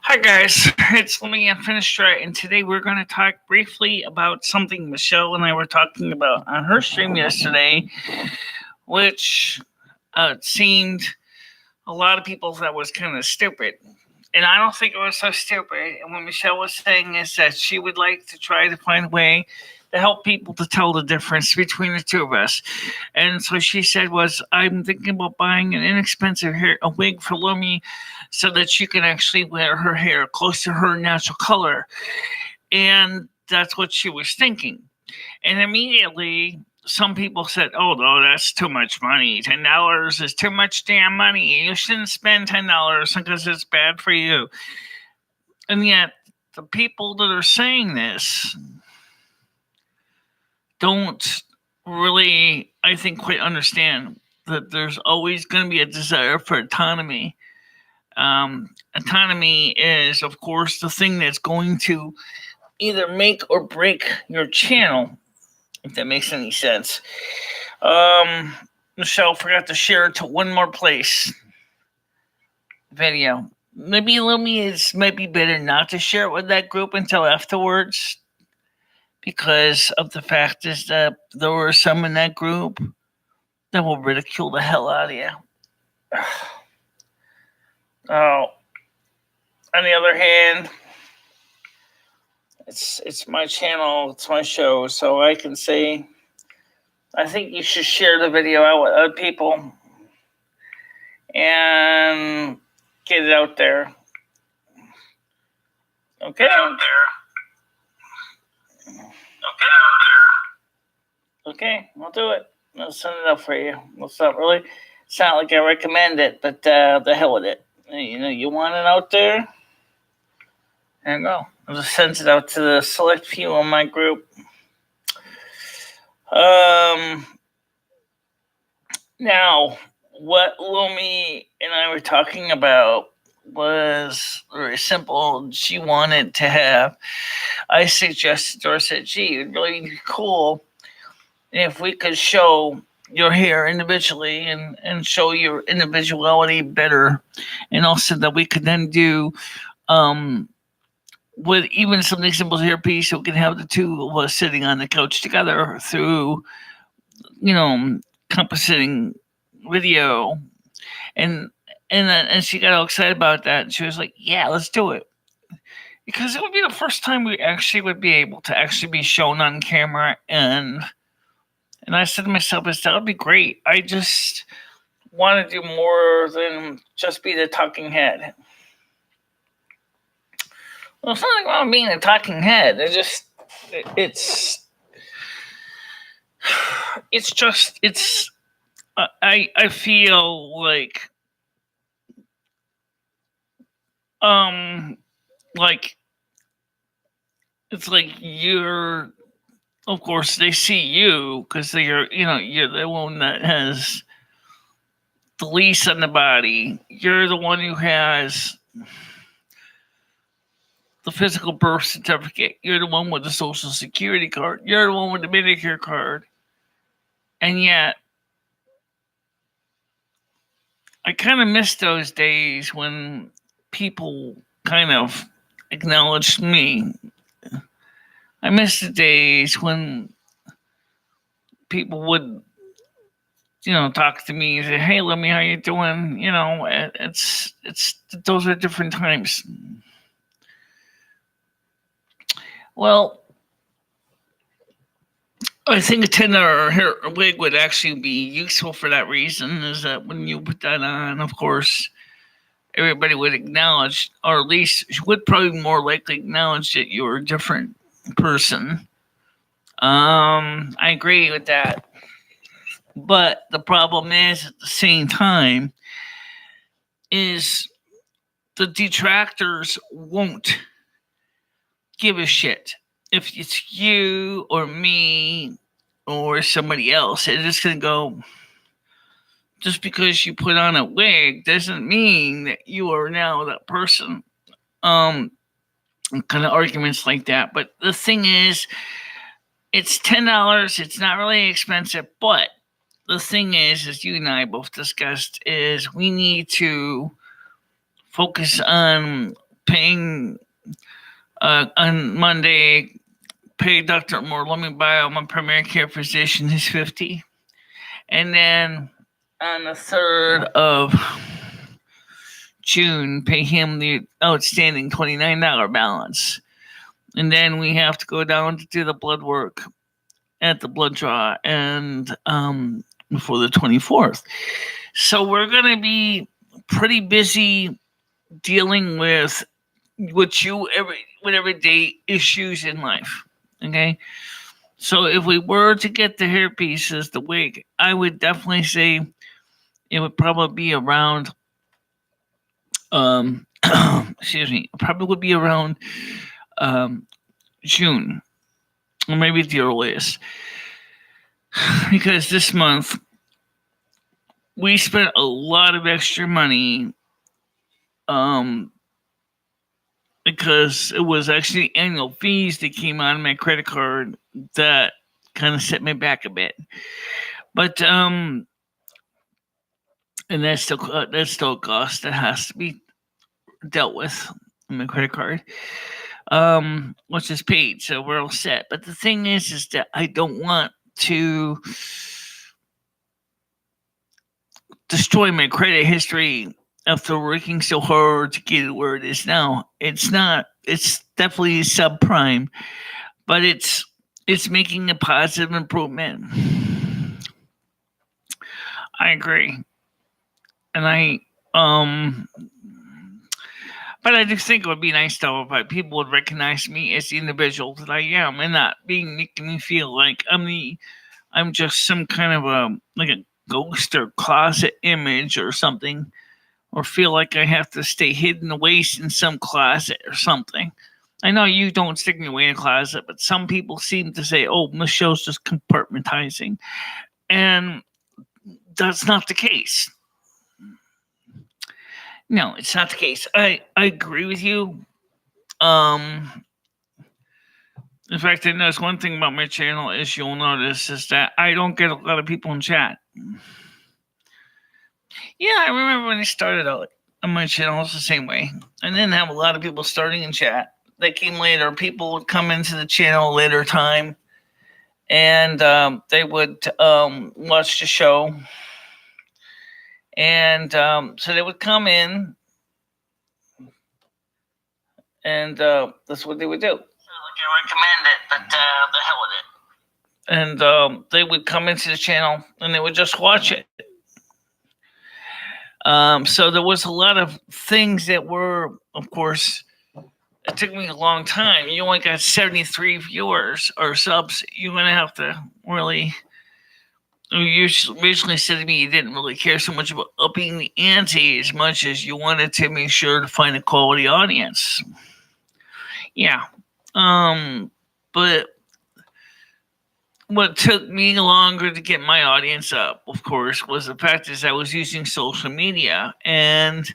Hi guys, it's Lumi and Finisher, and today we're going to talk briefly about something Michelle and I were talking about on her stream yesterday, which seemed a lot of people thought was kind of stupid. And I don't think it was so stupid. And what Michelle was saying is that she would like to try to find a way to help people to tell the difference between the two of us. And so she said I'm thinking about buying an inexpensive a wig for Lumi so that she can actually wear her hair close to her natural color. And that's what she was thinking. And immediately some people said, "Oh no, that's too much money. $10 is too much damn money. You shouldn't spend $10 because it's bad for you." And yet the people that are saying this don't really, I think, quite understand that there's always going to be a desire for autonomy. Autonomy is, of course, the thing that's going to either make or break your channel, if that makes any sense. Michelle forgot to share it to one more place. Video. Maybe Lumi might be better not to share it with that group until afterwards, because of the fact is that there were some in that group that will ridicule the hell out of you. Oh, on the other hand, it's my channel, it's my show, so I can say I think you should share the video out with other people and get it out there. Okay. Okay, I'll do it. I'll send it up for you. It's not really, it's not like I recommend it, but the hell with it. You want it out there? There you go. I'll just send it out to the select few on my group. Now, what Lumi and I were talking about was very simple. She wanted to have, I suggested or said, gee, it would really be cool if we could show your hair individually and show your individuality better. And also that we could then do with even something simple as Hairpiece, so we can have the two of us sitting on the couch together through, compositing video. And she got all excited about that. And she was like, yeah, let's do it. Because it would be the first time we actually would be able to actually be shown on camera. And I said to myself, that would be great. I just want to do more than just be the talking head. Well, it's nothing wrong with being a talking head. I feel like it's like you're, of course they see you because you're the one that has the lease on the body. You're the one who has the physical birth certificate. You're the one with the social security card. You're the one with the Medicare card. And yet, I kind of miss those days when people kind of acknowledged me. I miss the days when people would, talk to me and say, "Hey, Lemmy, how you doing?" It's those are different times. Well, I think a $10 hair wig would actually be useful for that reason. Is that when you put that on, of course, everybody would acknowledge, or at least would probably more likely acknowledge that you're a different person. I agree with that. But the problem is, at the same time, is the detractors won't give a shit if it's you or me or somebody else. They're just going to go, just because you put on a wig doesn't mean that you are now that person. Kind of arguments like that. But the thing is, it's $10. It's not really expensive. But the thing is, as you and I both discussed, is we need to focus on paying on Monday, pay Dr. Moore, let me buy my primary care physician, he's 50. And then on the 3rd of June, pay him the outstanding $29 balance. And then we have to go down to do the blood work at the blood draw and before the 24th. So we're going to be pretty busy dealing with everyday issues in life. Okay. So if we were to get the hairpieces, the wig, I would definitely say it would probably be around excuse me, probably would be around June, or maybe the earliest. Because this month we spent a lot of extra money because it was actually annual fees that came out of my credit card that kind of set me back a bit. But and that's still a cost that has to be dealt with on my credit card, which is paid, so we're all set. But the thing is that I don't want to destroy my credit history after working so hard to get it where it is now. It's definitely subprime, but it's making a positive improvement. I agree. And but I just think it would be nice though if people would recognize me as the individual that I am, and not making me feel like I'm just some kind of a ghost or closet image or something, or feel like I have to stay hidden away in some closet or something. I know you don't stick me away in a closet, but some people seem to say, "Oh, Michelle's just compartmentizing," and that's not the case. No, it's not the case. I agree with you. In fact, I notice one thing about my channel is you'll notice is that I don't get a lot of people in chat. Yeah, I remember when I started out on my channel, it's the same way. I didn't have a lot of people starting in chat. They came later. People would come into the channel later time, and they would watch the show. And so they would come in, and that's what they would do. I recommend it, but the hell with it. And they would come into the channel, and they would just watch it. So there was a lot of things that were, of course, it took me a long time. You only got 73 viewers or subs. You're going to have to really... You originally said to me you didn't really care so much about upping the ante as much as you wanted to make sure to find a quality audience. Yeah. But what took me longer to get my audience up, of course, was the fact is I was using social media and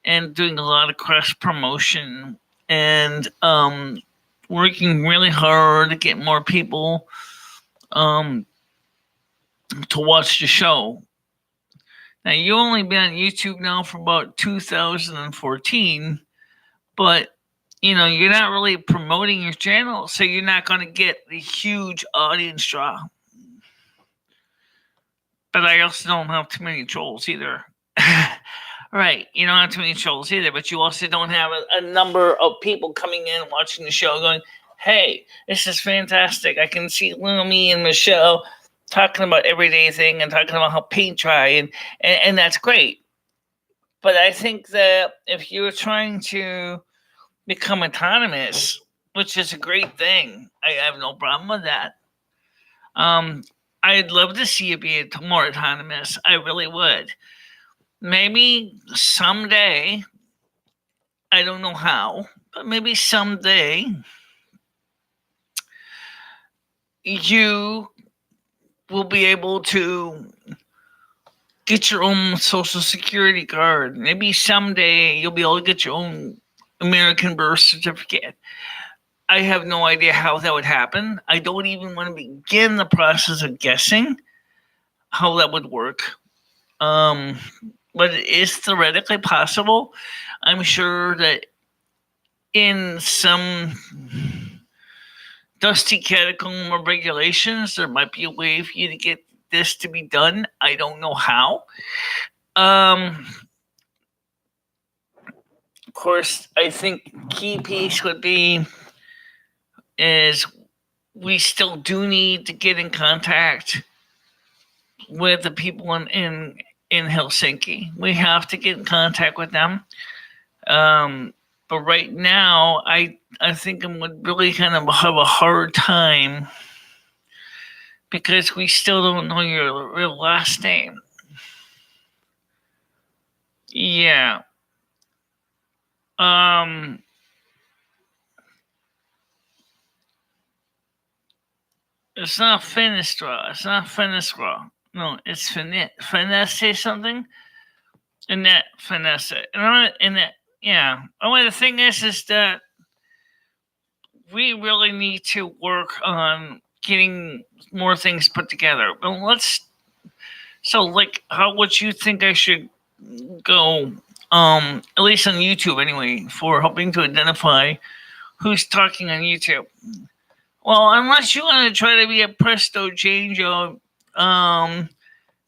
doing a lot of cross promotion and working really hard to get more people to watch the show. Now, you only been on YouTube now for about 2014, but you're not really promoting your channel, so you're not going to get the huge audience draw. But I also don't have too many trolls either. Right, you don't have too many trolls either, but you also don't have a number of people coming in watching the show going, "Hey, this is fantastic. I can see Lumi and Michelle talking about everyday thing and talking about how paint dry, and that's great." But I think that if you're trying to become autonomous, which is a great thing, I have no problem with that. I'd love to see you be more autonomous. I really would. Maybe someday, I don't know how, but maybe someday you will be able to get your own Social Security card. Maybe someday you'll be able to get your own American birth certificate. I have no idea how that would happen. I don't even want to begin the process of guessing how that would work. But it is theoretically possible. I'm sure that in some dusty catacomb of regulations, there might be a way for you to get this to be done. I don't know how. Of course, I think key piece would be is we still do need to get in contact with the people in Helsinki. We have to get in contact with them. But right now, I think I would really kind of have a hard time because we still don't know your real last name. Yeah. It's not Finistra. It's not Finistra. No, it's Finesse something. Annette Finesse. And that, yeah. Only the thing is that we really need to work on getting more things put together. Well, so like, how would you think I should go, at least on YouTube anyway, for helping to identify who's talking on YouTube? Well, unless you want to try to be a presto change,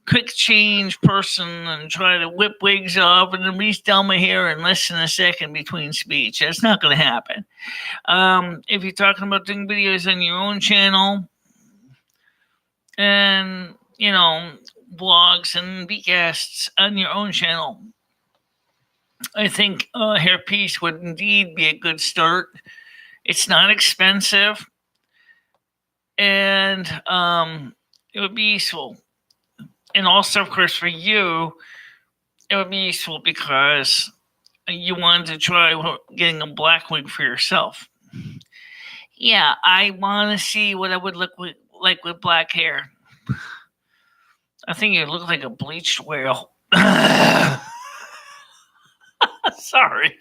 quick change person and try to whip wigs off and then restyle my hair in less than a second between speech. That's not going to happen. If you're talking about doing videos on your own channel and, blogs and podcasts on your own channel, I think Hairpiece would indeed be a good start. It's not expensive. And it would be useful. And also, of course, for you, it would be useful because you wanted to try getting a black wig for yourself. Yeah, I want to see what I would look like with black hair. I think you look like a bleached whale. Sorry.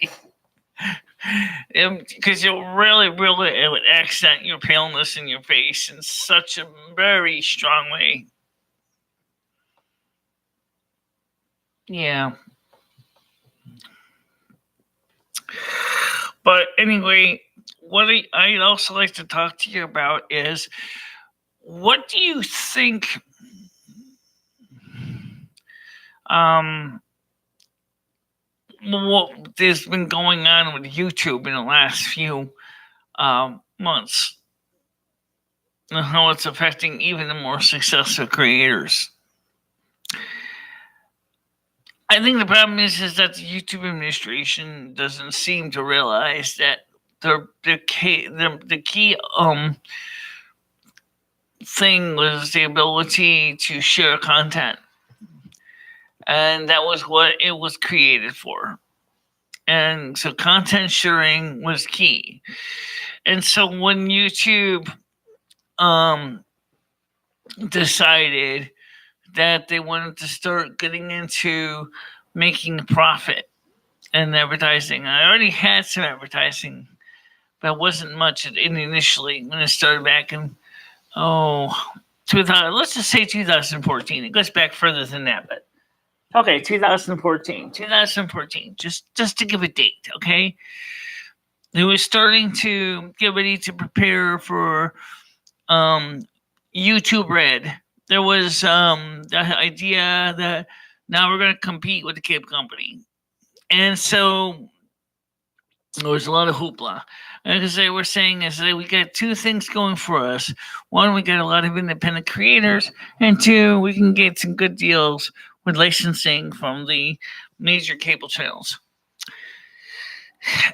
Because it would accent your paleness in your face in such a very strong way. Yeah. But anyway, what I'd also like to talk to you about is, what do you think what has been going on with YouTube in the last few months, and how it's affecting even the more successful creators? I think the problem is that the YouTube administration doesn't seem to realize that the key thing was the ability to share content. And that was what it was created for. And so content sharing was key. And so when YouTube decided that they wanted to start getting into making a profit and advertising, I already had some advertising, but it wasn't much initially when it started back in, 2000, let's just say 2014. It goes back further than that, but okay, 2014, just to give a date, okay? It was starting to get ready to prepare for YouTube Red. There was the idea that now we're going to compete with the cable company. And so there was a lot of hoopla. Because they were saying is that we got two things going for us. One, we got a lot of independent creators. And two, we can get some good deals with licensing from the major cable channels.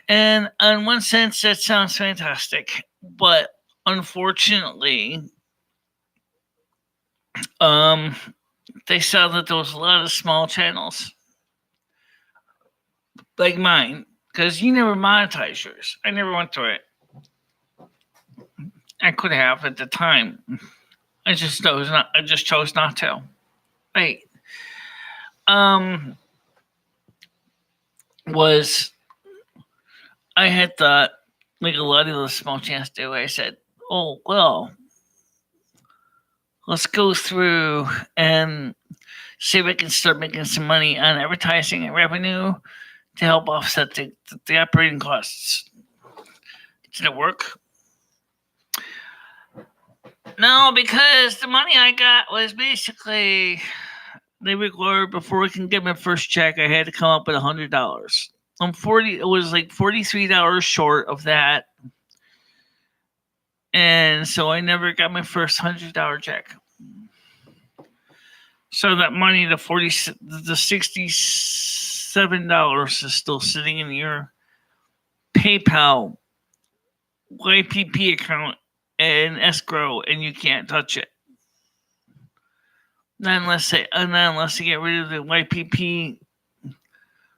And in one sense, that sounds fantastic. But unfortunately, they saw that there was a lot of small channels like mine, because you never monetize yours. I never went through it. I could have at the time. I just chose not to. Right. I had thought, like a lot of those small channels do, I said, oh, well, let's go through and see if I can start making some money on advertising and revenue to help offset the operating costs. Did it work? No, because the money I got was basically they required before I can get my first check, I had to come up with $100. It was like $43 short of that, and so I never got my first $100 check. So that money, the $67 is still sitting in your PayPal YPP account and escrow, and you can't touch it. Not unless they get rid of the YPP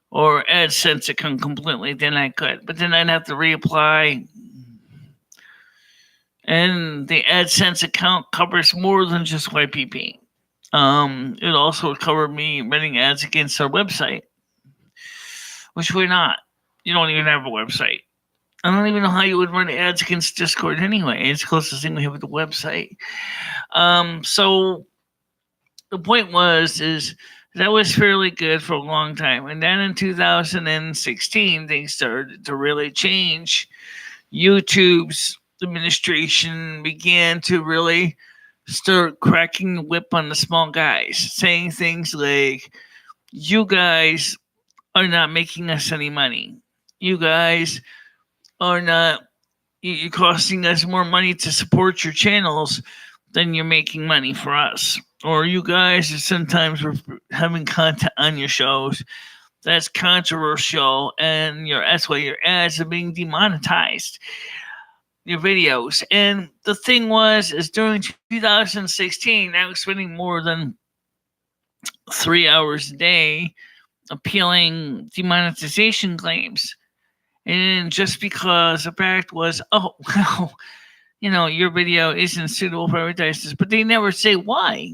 or AdSense account completely, then I could. But then I'd have to reapply. And the AdSense account covers more than just YPP. It also covered me running ads against our website, which we're not. You don't even have a website. I don't even know how you would run ads against Discord anyway. It's the closest thing we have with the website. So the point is that was fairly good for a long time. And then in 2016, things started to really change. YouTube's administration began to really start cracking the whip on the small guys, saying things like, you guys are not making us any money. You guys are not, you're costing us more money to support your channels than you're making money for us. Or you guys are sometimes having content on your shows that's controversial, and that's why your ads are being demonetized, your videos. And the thing is during 2016, I was spending more than 3 hours a day appealing demonetization claims. And just because the fact was, oh, well, your video isn't suitable for advertisers, but they never say why.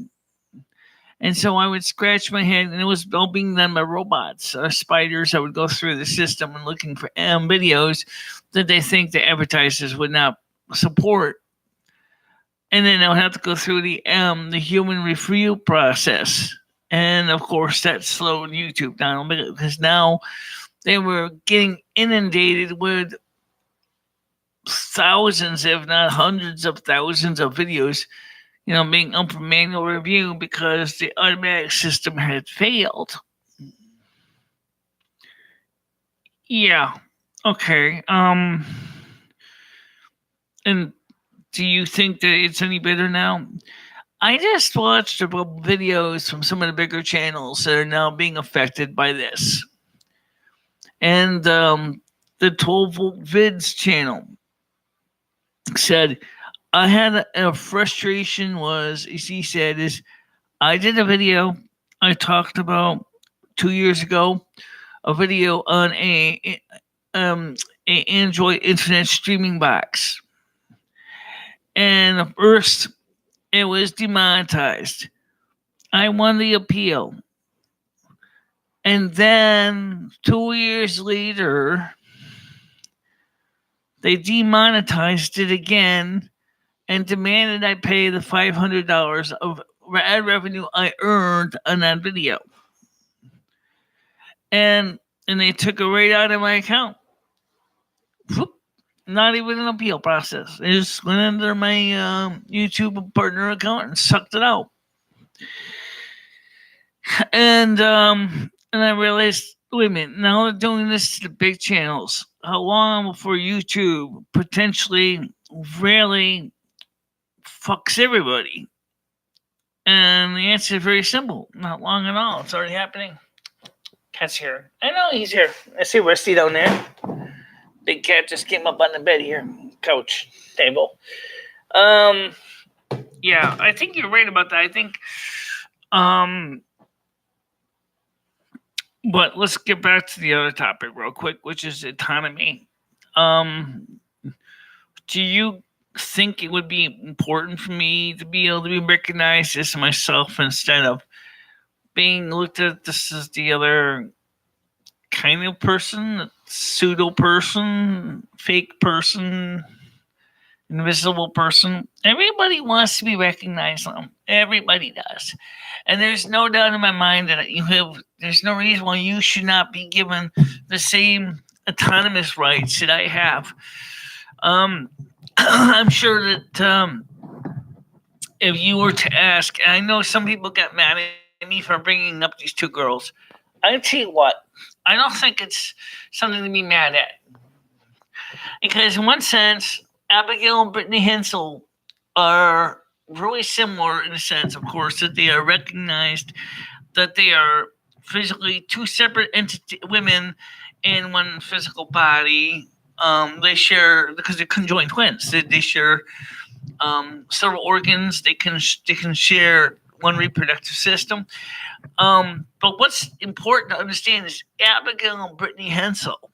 And so I would scratch my head, and it was all being done by robots or spiders. I would go through the system and looking for videos that they think the advertisers would not support. And then I would have to go through the human review process. And of course, that slowed YouTube down because now they were getting inundated with thousands, if not hundreds of thousands of videos, being up for manual review because the automatic system had failed. Yeah. Okay. And do you think that it's any better now? I just watched a couple videos from some of the bigger channels that are now being affected by this. And the 12-volt vids channel said, I had a frustration he said, I did a video I talked about 2 years ago, a video on a Android internet streaming box. And at first, it was demonetized. I won the appeal. And then 2 years later, they demonetized it again and demanded I pay the $500 of ad revenue I earned on that video. And they took it right out of my account. Whoop. Not even an appeal process. They just went under my YouTube partner account and sucked it out. And I realized, wait a minute, now they're doing this to the big channels. How long before YouTube potentially really fucks everybody? And the answer is very simple. Not long at all. It's already happening. Cat's here. I know he's here. I see Rusty down there. Big cat just came up on the bed here. Couch. Table. Yeah, I think you're right about that. I think but let's get back to the other topic real quick, which is autonomy. Do you think it would be important for me to be able to be recognized as myself instead of being looked at this as the other kind of person, pseudo person, fake person, invisible person? Everybody wants to be recognized. Everybody does. And there's no doubt in my mind that there's no reason why you should not be given the same autonomous rights that I have. I'm sure that if you were to ask, and I know some people get mad at me for bringing up these two girls. I tell you what, I don't think it's something to be mad at, because in one sense, Abigail and Brittany Hensel are really similar in the sense, of course, that they are recognized that they are physically two separate women in one physical body. They share, because they're conjoined twins. They share several organs. They can share one reproductive system. But what's important to understand is Abigail and Brittany Hensel,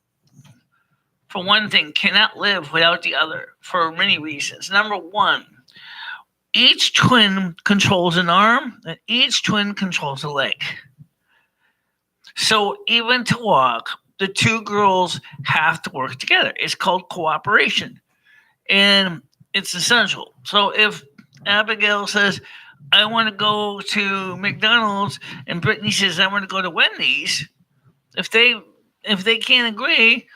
for one thing, cannot live without the other for many reasons. Number one, each twin controls an arm and each twin controls a leg. So even to walk, the two girls have to work together. It's called cooperation, and it's essential. So if Abigail says, I want to go to McDonald's, and Brittany says, I want to go to Wendy's, if they can't agree,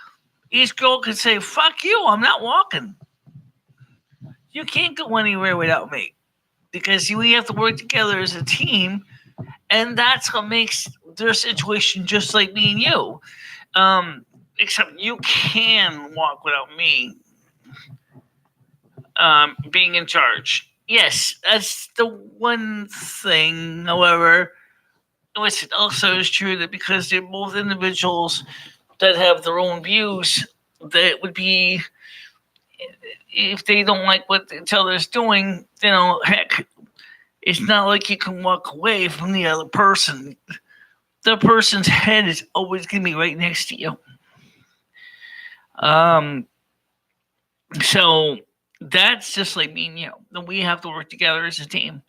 each girl can say, fuck you, I'm not walking. You can't go anywhere without me, because we have to work together as a team, and that's what makes their situation just like me and you. Except you can walk without me being in charge. Yes, that's the one thing. However, it also is true that because they're both individuals that have their own views, that would be, if they don't like what each other's doing, heck, it's not like you can walk away from the other person. The person's head is always going to be right next to you. So that's just like me and you. We have to work together as a team.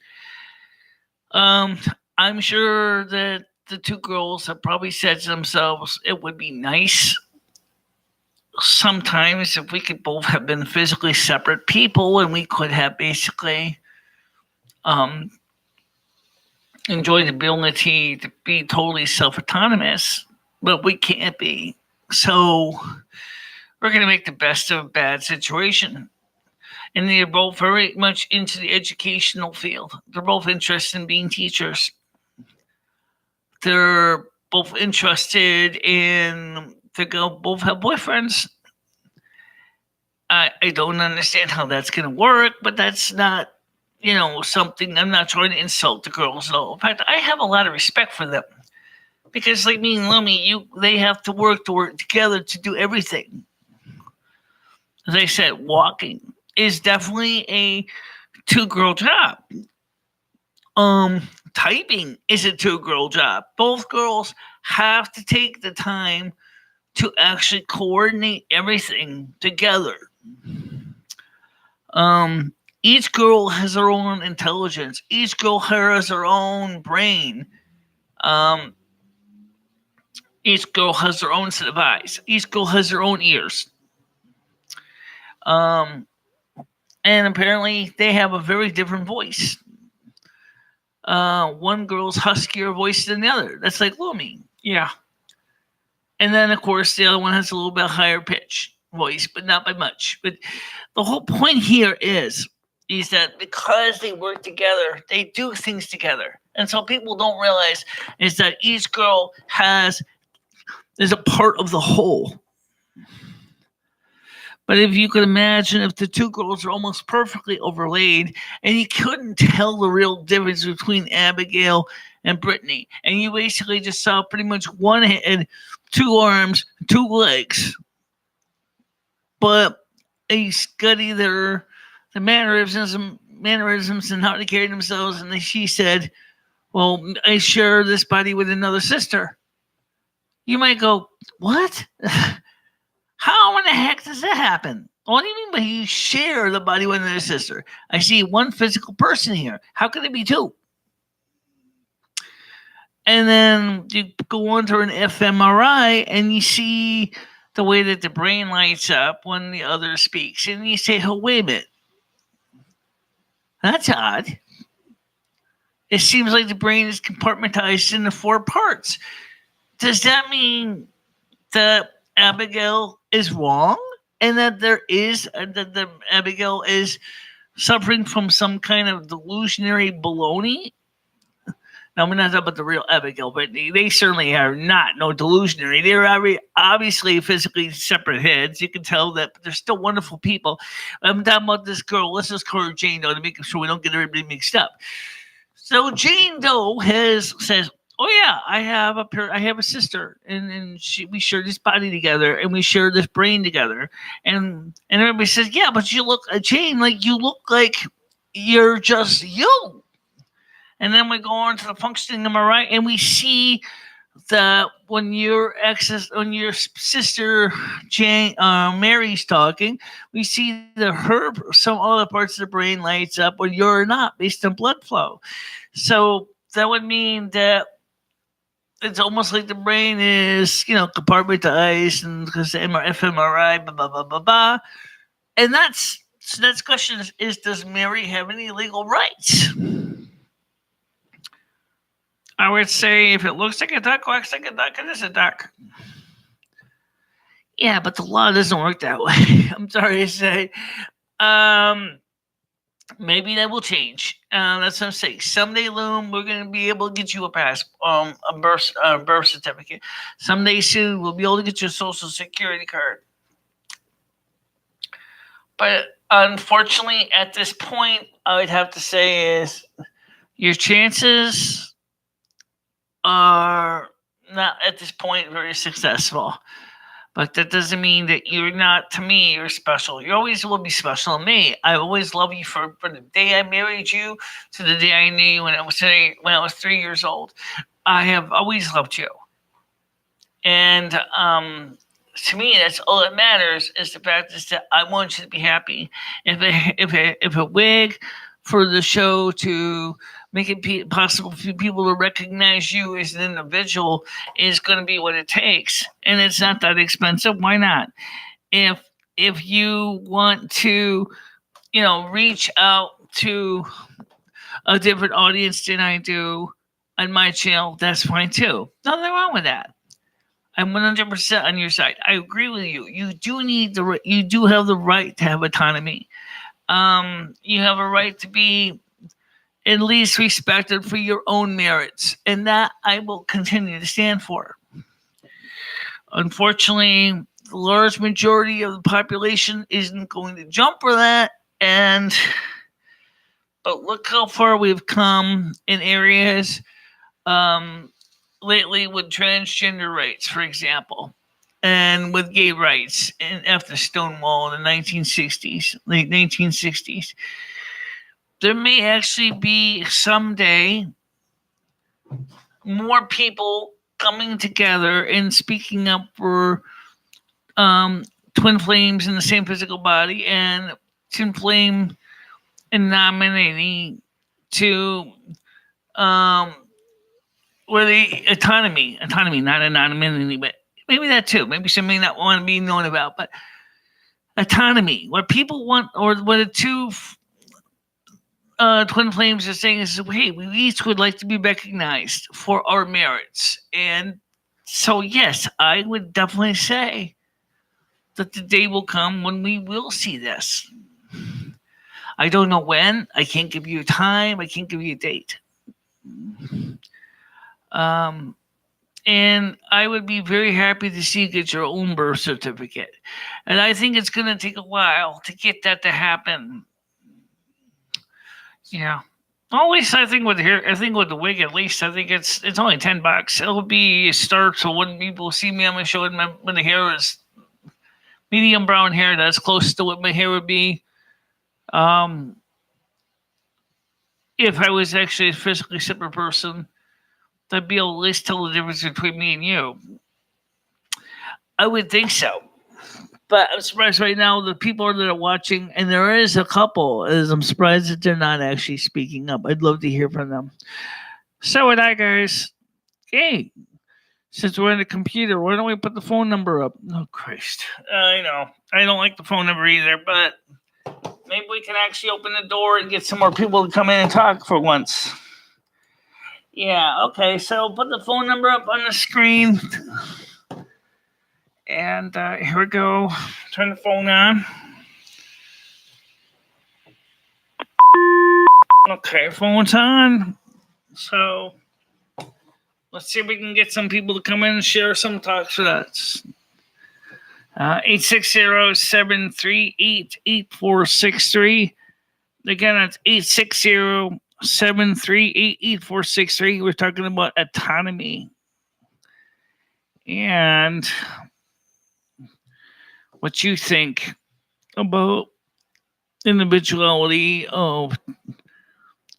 I'm sure that the two girls have probably said to themselves, it would be nice sometimes if we could both have been physically separate people and we could have basically enjoyed the ability to be totally self-autonomous, but we can't be. So we're going to make the best of a bad situation. And they're both very much into the educational field. They're both interested in being teachers. They're both interested in, they both have boyfriends. I don't understand how that's going to work, but that's not, something. I'm not trying to insult the girls at all. In fact, I have a lot of respect for them, because like me and Lumi, they have to work together to do everything. As I said, walking is definitely a two-girl job. Typing is a two-girl job. Both girls have to take the time to actually coordinate everything together. Each girl has her own intelligence. Each girl has her own brain. Each girl has her own set of eyes. Each girl has her own ears. And apparently they have a very different voice. One girl's huskier voice than the other. That's like Lumi. Yeah. And then, of course, the other one has a little bit higher pitch voice, but not by much. But the whole point here is that because they work together, they do things together. And so people don't realize is that each girl is a part of the whole. But if you could imagine if the two girls are almost perfectly overlaid and you couldn't tell the real difference between Abigail and Brittany, and you basically just saw pretty much one head, two arms, two legs, but they study the mannerisms and how they carry themselves, and she said, well, I share this body with another sister. You might go, what? How in the heck does that happen? What do you mean by you share the body with another sister? I see one physical person here. How could it be two? And then you go on to an fMRI and you see the way that the brain lights up when the other speaks. And you say, oh, wait a minute. That's odd. It seems like the brain is compartmentalized into 4 parts. Does that mean that Abigail is wrong? and that there is that the Abigail is suffering from some kind of delusionary baloney. Now, we're not talking about the real Abigail, but they certainly are not no delusionary. They're obviously physically separate heads. You can tell that, but they're still wonderful people. I'm talking about this girl. Let's just call her Jane Doe to make sure we don't get everybody mixed up. So Jane Doe says, "Oh yeah, I have a sister, and we share this body together, and we share this brain together." And everybody says, "Yeah, but you look, Jane, like you look like you're just you." And then we go on to the functioning, am I right? And we see that when when your sister Jane Mary's talking, we see some other parts of the brain lights up when you're not, based on blood flow. So that would mean that it's almost like the brain is, compartmentalized, and because the fMRI, blah blah blah blah blah. And so that's question is does Mary have any legal rights? I would say if it looks like a duck, walks like a duck, it is a duck. Yeah, but the law doesn't work that way. I'm sorry to say. Maybe that will change. That's what I'm saying. Someday, Loom, we're going to be able to get you a birth certificate. Someday soon, we'll be able to get your social security card. But unfortunately, at this point, I would have to say is your chances are not at this point very successful. But that doesn't mean that you're not, to me, you're special. You always will be special to me. I always love you from the day I married you to the day I knew you when I was 3 years old. I have always loved you. And to me, that's all that matters is the fact is that I want you to be happy. If a wig for the show to make it possible for people to recognize you as an individual is going to be what it takes, and it's not that expensive. Why not? If you want to, reach out to a different audience than I do on my channel, that's fine too. Nothing wrong with that. I'm 100% on your side. I agree with you. You do have the right to have autonomy. You have a right to be at least respected for your own merits, and that I will continue to stand for. Unfortunately, the large majority of the population isn't going to jump for that, but look how far we've come in areas lately with transgender rights, for example, and with gay rights after Stonewall in the 1960s, late 1960s. There may actually be someday more people coming together and speaking up for twin flames in the same physical body and twin flame and nominating to where the autonomy, not anonymity, but maybe that too. Maybe something that want to be known about, but autonomy, what people want, or what the two twin flames are saying is, hey, we each would like to be recognized for our merits. And so, yes, I would definitely say that the day will come when we will see this. I don't know when. I can't give you a time. I can't give you a date. And I would be very happy to see you get your own birth certificate. And I think it's going to take a while to get that to happen. Yeah. Always, I think with the wig, at least, I think it's only $10. It'll be a start, so when people see me on my show, when the hair is medium brown hair, that's close to what my hair would be. If I was actually a physically separate person, I'd be able to at least tell the difference between me and you. I would think so. But I'm surprised right now the people that are watching, and there is a couple, I'm surprised that they're not actually speaking up. I'd love to hear from them. So with that, guys, hey, since we're on the computer, why don't we put the phone number up? Oh, Christ. I know. I don't like the phone number either, but maybe we can actually open the door and get some more people to come in and talk for once. Yeah, okay, so put the phone number up on the screen. And here we go. Turn the phone on. Okay, phone's on. So let's see if we can get some people to come in and share some thoughts with us. 860-738-8463. Again, that's 860-738-8463. We're talking about autonomy. And what you think about individuality of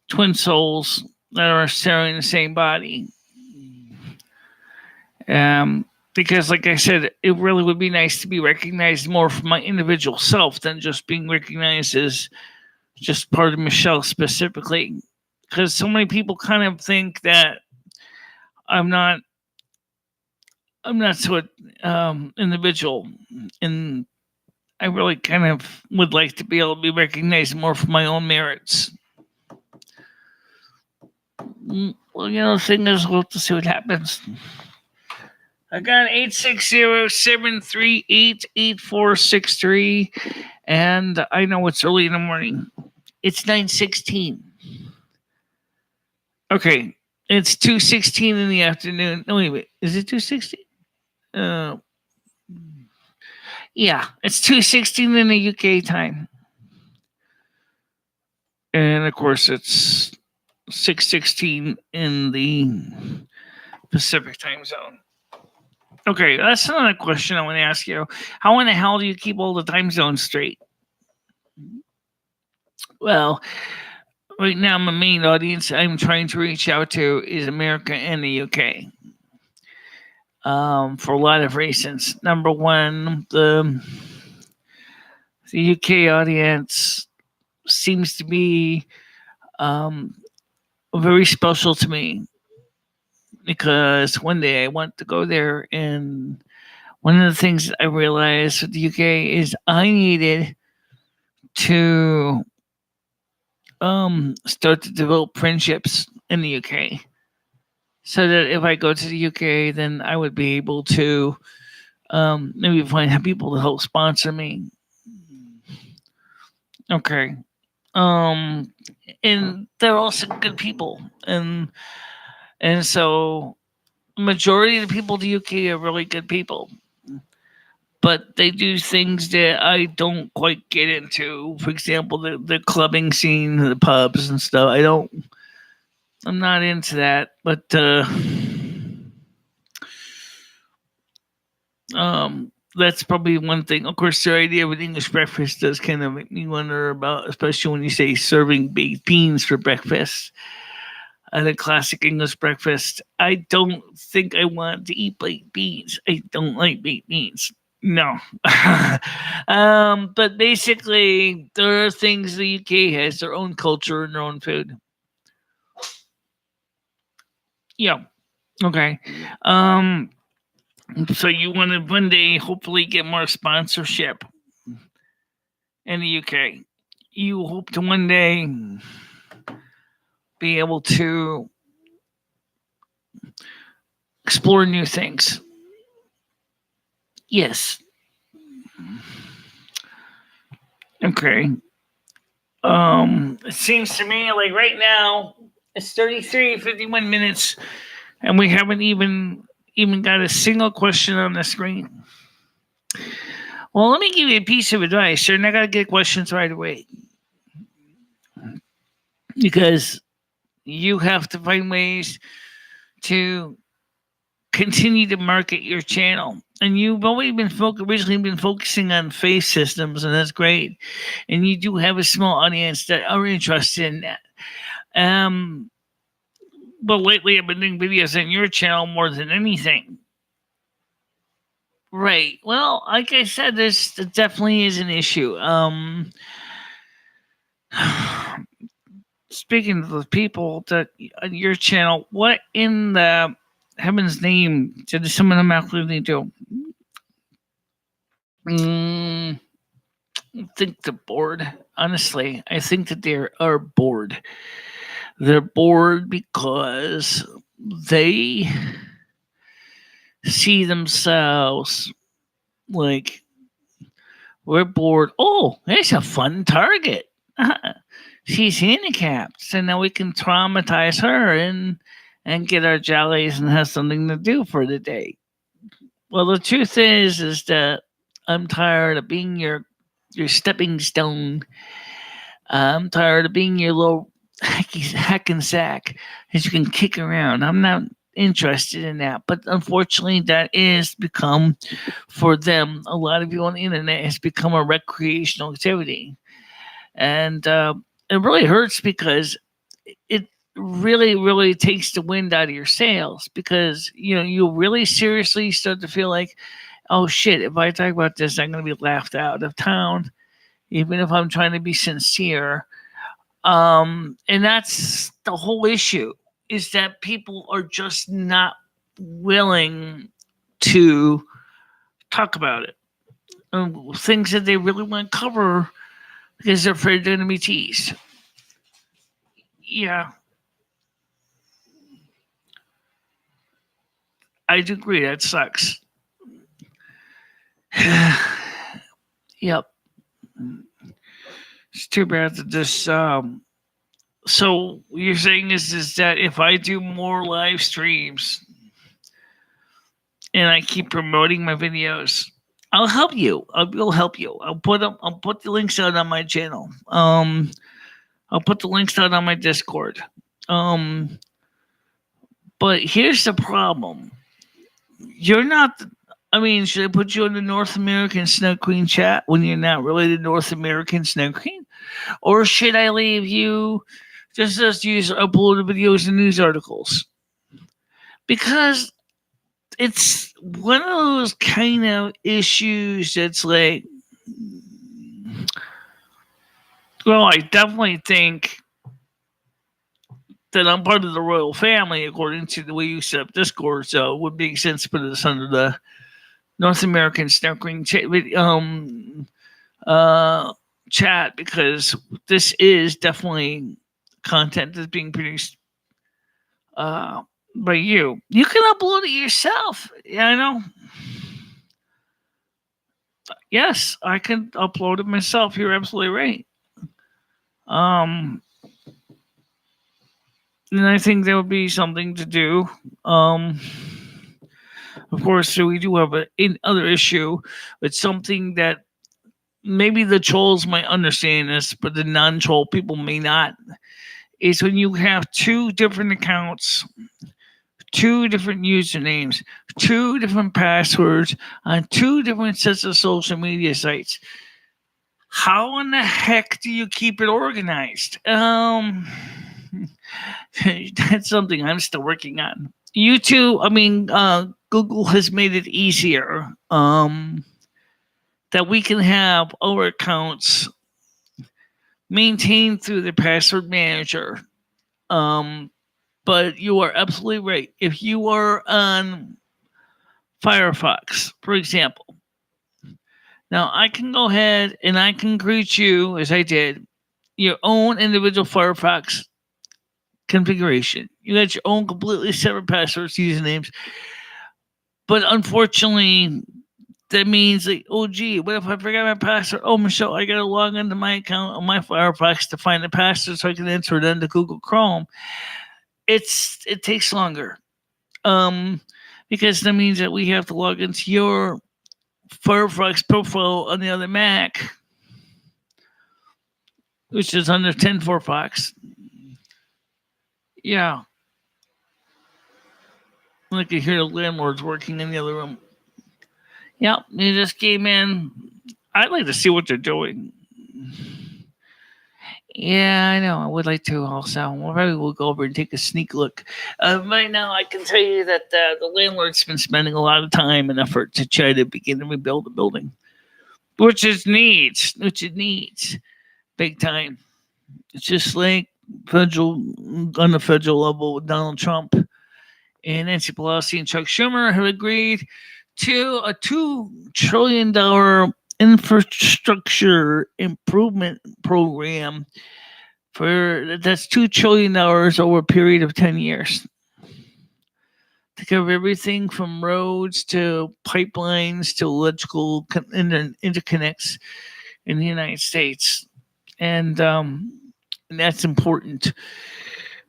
twin souls that are sharing the same body. Because, like I said, it really would be nice to be recognized more for my individual self than just being recognized as just part of Michelle specifically. Because so many people kind of think that I'm not so individual, and I really kind of would like to be able to be recognized more for my own merits. Well, the thing is, we'll have to see what happens. I got 860-738-8463, and I know it's early in the morning. It's 9:16. Okay, it's 2:16 in the afternoon. No, wait. Is it 2:16? Yeah, it's 2:16 in the UK time. And, of course, it's 6:16 in the Pacific time zone. Okay, that's another question I want to ask you. How in the hell do you keep all the time zones straight? Well, right now my main audience I'm trying to reach out to is America and the UK. For a lot of reasons. Number one, the UK audience seems to be very special to me, because one day I want to go there, and one of the things that I realized with the UK is I needed to start to develop friendships in the UK, so that if I go to the UK, then I would be able to maybe find people to help sponsor me. Okay. And they're also good people, and so majority of the people in the UK are really good people, but they do things that I don't quite get into. For example, the clubbing scene, the pubs and stuff. I'm not into that, but that's probably one thing. Of course, their idea of an English breakfast does kind of make me wonder about, especially when you say serving baked beans for breakfast. At a classic English breakfast, I don't think I want to eat baked beans. I don't like baked beans. No. But basically, there are things the UK has their own culture and their own food. Yeah. Okay. So you want to one day hopefully get more sponsorship in the UK. You hope to one day be able to explore new things. Yes. Okay. It seems to me like right now it's 51 minutes, and we haven't even got a single question on the screen. Well, let me give you a piece of advice. You're not going to get questions right away, because you have to find ways to continue to market your channel. And you've always originally been focusing on face systems, and that's great. And you do have a small audience that are interested in that. But lately I've been doing videos on your channel more than anything. Right. Well, like I said, this definitely is an issue. Speaking of the people that on your channel, what in the heaven's name did some of them actually do? I think they're bored. Honestly, I think that they are bored. They're bored because they see themselves Like, we're bored. Oh, there's a fun target. She's handicapped, so now we can traumatize her and get our jollies and have something to do for the day. Well, the truth is that I'm tired of being your stepping stone. I'm tired of being your little hack and sack that you can kick around. I'm not interested in that. But unfortunately, that is become, for them, a lot of people on the internet, has become a recreational activity. And it really hurts because it really, really takes the wind out of your sails because, you really seriously start to feel like, oh shit, if I talk about this, I'm going to be laughed out of town, even if I'm trying to be sincere. And that's the whole issue, is that people are just not willing to talk about it. Things that they really want to cover because they're afraid they're going to be teased. Yeah, I do agree. That sucks. Yep. It's too bad that this. So you're saying is that if I do more live streams and I keep promoting my videos, I'll help you. I'll help you. I'll put the links out on my channel. I'll put the links out on my Discord. Um, but here's the problem. You're not. I mean, should I put you in the North American Snow Queen chat when you're not really the North American Snow Queen? Or should I leave you just use upload videos and news articles? Because it's one of those kind of issues that's like, well, I definitely think that I'm part of the royal family according to the way you set up Discord, so it would make sense to put this under the North American Snorkeling chat, because this is definitely content that's being produced by you. You can upload it yourself. Yeah, I know. Yes, I can upload it myself. You're absolutely right. Um, and I think that would be something to do. Of course, so we do have another issue. It's something that maybe the trolls might understand this, but the non-troll people may not. Is when you have two different accounts, two different usernames, two different passwords on two different sets of social media sites. How in the heck do you keep it organized? That's something I'm still working on. Google has made it easier that we can have our accounts maintained through the password manager. But you are absolutely right. If you are on Firefox, for example, now I can go ahead and I can create you, as I did, your own individual Firefox configuration. You got your own completely separate passwords, usernames. But unfortunately, that means like, oh gee, what if I forgot my password? Oh, Michelle, I gotta log into my account on my Firefox to find the password so I can enter it into Google Chrome. It takes longer. Because that means that we have to log into your Firefox profile on the other Mac, which is under 10 Firefox. Yeah. I can hear the landlords working in the other room. Yep, they just came in. I'd like to see what they're doing. Yeah, I know. I would like to also. Well, maybe we'll go over and take a sneak look. Right now, I can tell you that the landlord's been spending a lot of time and effort to try to begin to rebuild the building, which it needs big time. It's just like on the federal level with Donald Trump and Nancy Pelosi and Chuck Schumer have agreed to a $2 trillion infrastructure improvement program that's $2 trillion over a period of 10 years. Think of everything from roads to pipelines to electrical interconnects in the United States, and that's important.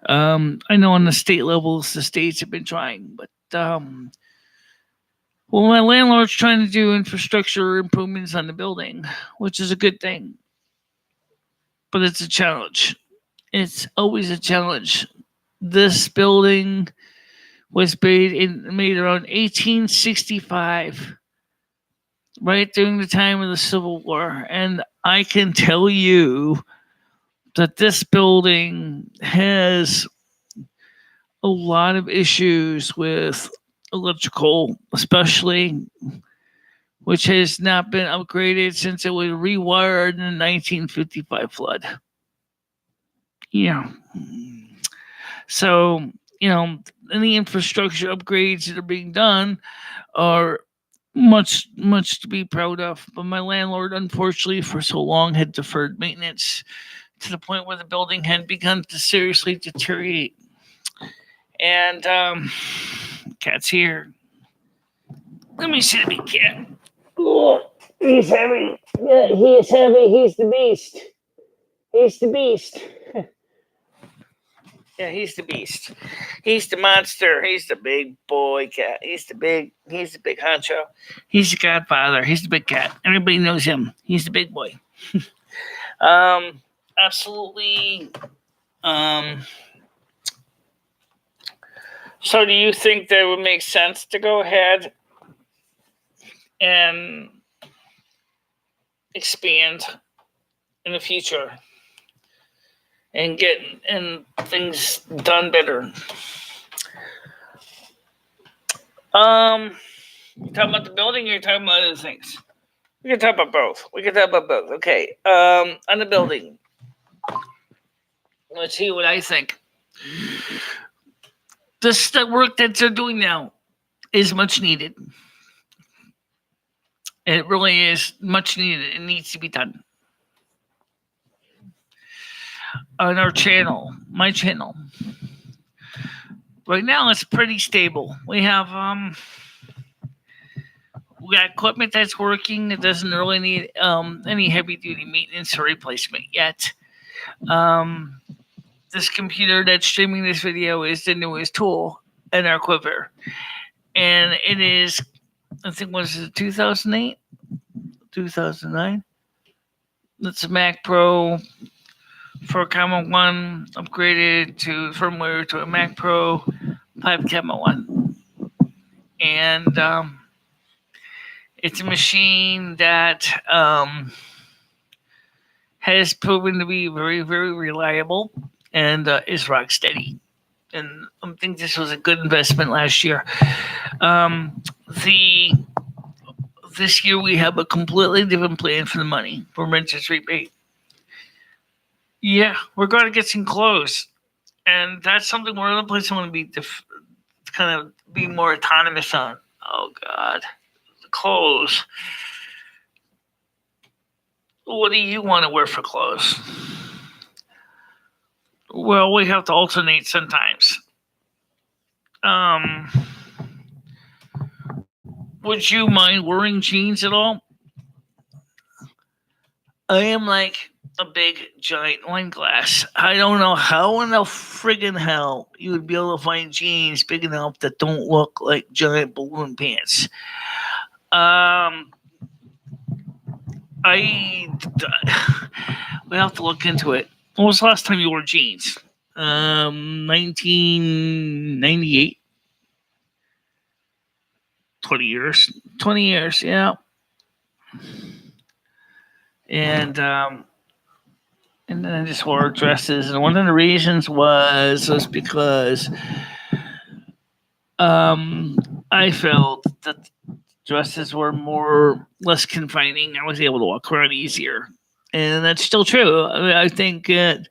I know on the state levels, the states have been trying, but well, my landlord's trying to do infrastructure improvements on the building, which is a good thing, but it's a challenge. It's always a challenge. This building was made around 1865, right during the time of the Civil War, and I can tell you that this building has a lot of issues with electrical, especially, which has not been upgraded since it was rewired in the 1955 flood. Yeah. So, any infrastructure upgrades that are being done are much, much to be proud of. But my landlord, unfortunately, for so long had deferred maintenance to the point where the building had begun to seriously deteriorate. And cat's here. Let me see the big cat. Oh, he's heavy. Yeah, he is heavy. He's the beast. He's the beast. Yeah, he's the beast. He's the monster. He's the big boy cat. He's the big honcho. He's the godfather. He's the big cat. Everybody knows him. He's the big boy. Absolutely. So do you think that it would make sense to go ahead and expand in the future and get things done better? You talking about the building or you talking about other things? We can talk about both. Okay. On the building. Let's see what I think. The work that they're doing now is much needed. It really is much needed. It needs to be done. On our channel, my channel, right now it's pretty stable. We have we got equipment that's working. It doesn't really need any heavy duty maintenance or replacement yet. This computer that's streaming this video is the newest tool in our quiver, and it is, I think, was it 2008, 2009? It's a Mac Pro 4.1 upgraded to firmware to a Mac Pro 5.1, and it's a machine that has proven to be very, very reliable and is rock steady. And I think this was a good investment last year. This year we have a completely different plan for the money for renters rebate. Yeah, we're going to get some clothes, and that's something we're in a place I want to be kind of be more autonomous on. Oh God, the clothes. What do you want to wear for clothes? Well, we have to alternate sometimes. Would you mind wearing jeans at all? I am like a big, giant wine glass. I don't know how in the friggin' hell you would be able to find jeans big enough that don't look like giant balloon pants. We have to look into it. When was the last time you wore jeans? 1998. 20 years. 20 years, yeah. And then I just wore dresses. And one of the reasons was because I felt that dresses were less confining. I was able to walk around easier. And that's still true. I think that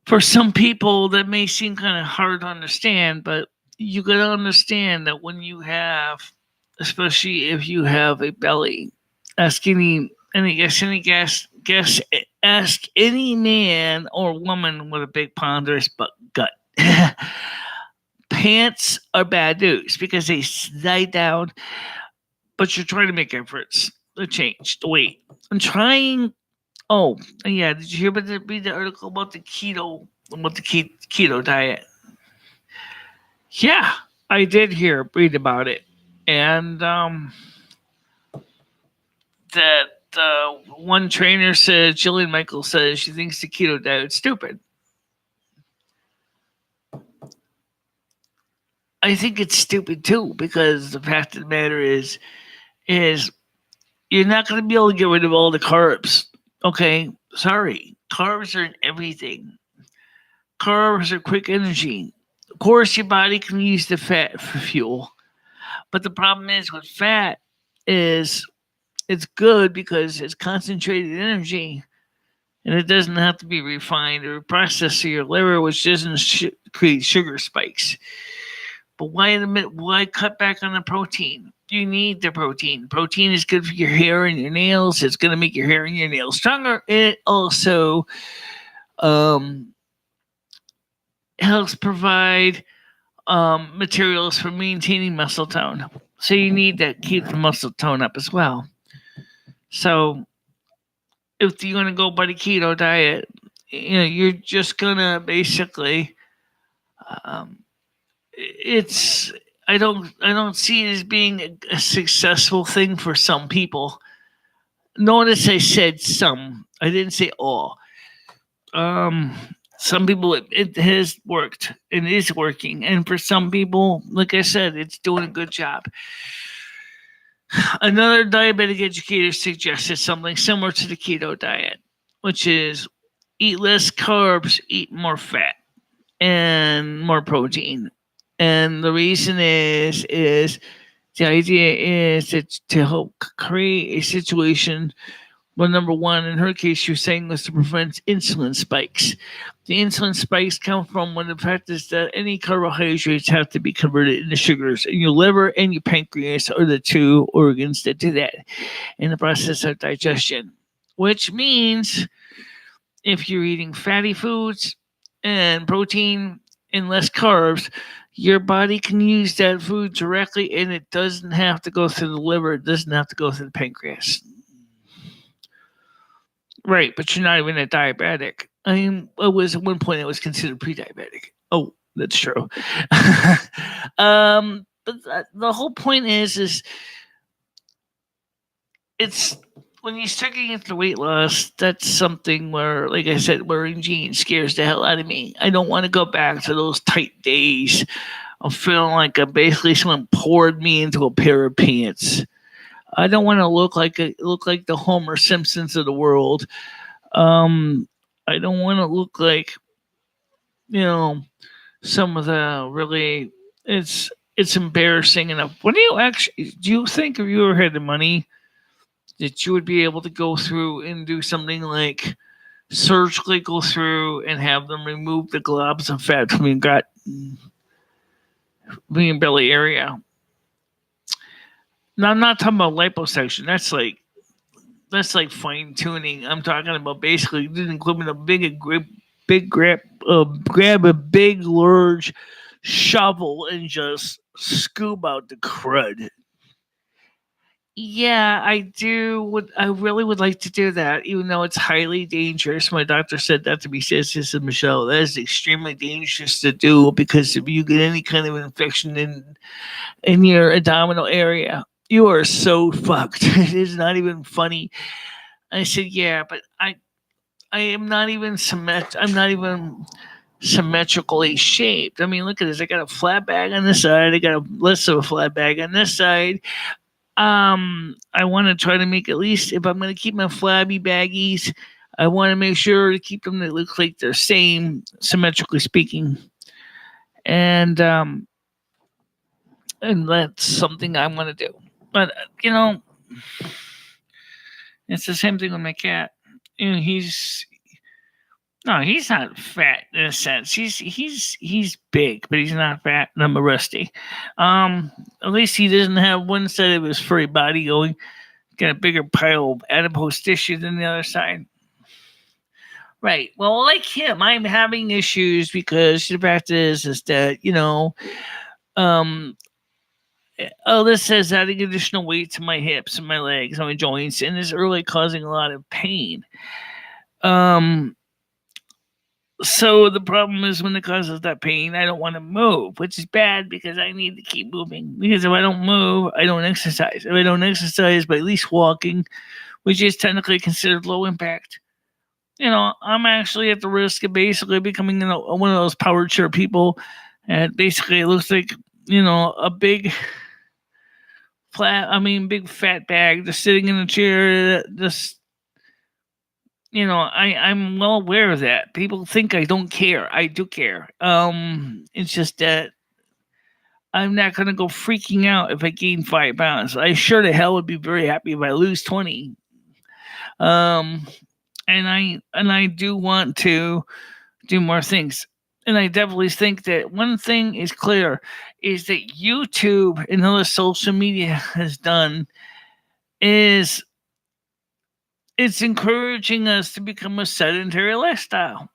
for some people that may seem kind of hard to understand, but you got to understand that when you have, especially if you have a belly, ask any man or woman with a big ponderous gut. pants are bad news because they slide down, but you're trying to make efforts to change the weight. I'm trying. Oh, yeah. Did you hear about read the article about the keto diet? Yeah, I did read about it, and that one trainer said, Jillian Michaels says she thinks the keto diet is stupid. I think it's stupid too because the fact of the matter is you're not going to be able to get rid of all the carbs. Okay, sorry, carbs are in everything. Carbs are quick energy. Of course, your body can use the fat for fuel, but the problem is with fat is it's good because it's concentrated energy and it doesn't have to be refined or processed through your liver, which doesn't create sugar spikes. But why cut back on the protein? You need the protein. Protein is good for your hair and your nails. It's going to make your hair and your nails stronger. It also um, helps provide materials for maintaining muscle tone. So you need to keep the muscle tone up as well. So if you're going to go by the keto diet, you're just going to basically um, it's I don't see it as being a successful thing for some people. Notice I said some. I didn't say all. Um, some people it has worked and is working, and for some people, like I said, it's doing a good job. Another diabetic educator suggested something similar to the keto diet, which is eat less carbs, eat more fat and more protein. And the reason is the idea is to help create a situation. Well, number one, in her case, she was saying was to prevent insulin spikes. The insulin spikes come from when the fact is that any carbohydrates have to be converted into sugars, and your liver and your pancreas are the two organs that do that in the process of digestion. Which means if you're eating fatty foods and protein and less carbs, your body can use that food directly and it doesn't have to go through the liver, it doesn't have to go through the pancreas. Right, but you're not even a diabetic. I mean, it was at one point I was considered pre-diabetic. Oh, that's true. But the whole point is it's when you start getting into weight loss, that's something where, like I said, wearing jeans scares the hell out of me. I don't want to go back to those tight days. I'm feeling like basically someone poured me into a pair of pants. I don't want to look like the Homer Simpsons of the world. I don't want to look like some of the really it's embarrassing enough. When do you think if you ever had the money that you would be able to go through and do something like surgically go through and have them remove the globs of fat from your gut, your belly area? Now I'm not talking about liposuction. That's like fine tuning. I'm talking about basically including a grab a big large shovel and just scoop out the crud. Yeah, I do. I really would like to do that, even though it's highly dangerous. My doctor said that to me. Says, "This is Michelle. That is extremely dangerous to do because if you get any kind of infection in your abdominal area, you are so fucked. It is not even funny." I said, "Yeah, but I am not even I'm not even symmetrically shaped. I mean, look at this. I got a flat bag on this side. I got a less of a flat bag on this side. I want to try to make at least if I'm going to keep my flabby baggies, I want to make sure to keep them that look like they're same, symmetrically speaking, and that's something I want to do. But it's the same thing with my cat. He's no, he's not fat in a sense. He's big, but he's not fat. And I'm a rusty. At least he doesn't have one side of his furry body going, got a bigger pile of adipose tissue than the other side. Right. Well, like him, I'm having issues because the fact is that um, this says adding additional weight to my hips and my legs and my joints, and it's really causing a lot of pain. Um, so the problem is when it causes that pain, I don't want to move, which is bad because I need to keep moving. Because if I don't move, I don't exercise. If I don't exercise by at least walking, which is technically considered low impact, I'm actually at the risk of basically becoming one of those power chair people. And basically, it looks like a big fat bag just sitting in a chair. Just I'm well aware of that. People think I don't care. I do care. It's just that I'm not gonna go freaking out if I gain 5 pounds. I sure the hell would be very happy if I lose 20. Um, and I do want to do more things. And I definitely think that one thing is clear is that YouTube and other social media has done is it's encouraging us to become a sedentary lifestyle.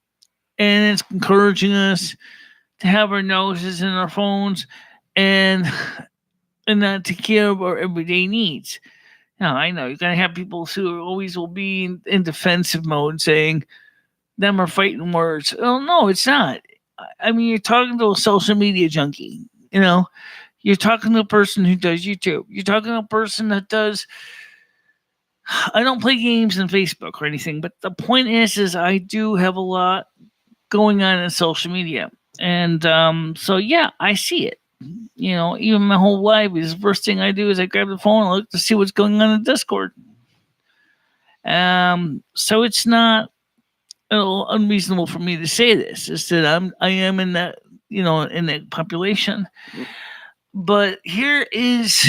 And it's encouraging us to have our noses in our phones and and not take care of our everyday needs. Now I know you're gonna have people who always will be in defensive mode saying them are fighting words. Oh no, it's not. I mean, you're talking to a social media junkie. You're talking to a person who does YouTube. You're talking to a person that does. I don't play games on Facebook or anything, but the point is I do have a lot going on in social media, and so yeah, I see it. Even my whole life is the first thing I do is I grab the phone and look to see what's going on in Discord. So it's not unreasonable for me to say this. Is that I am in that in that population, but here is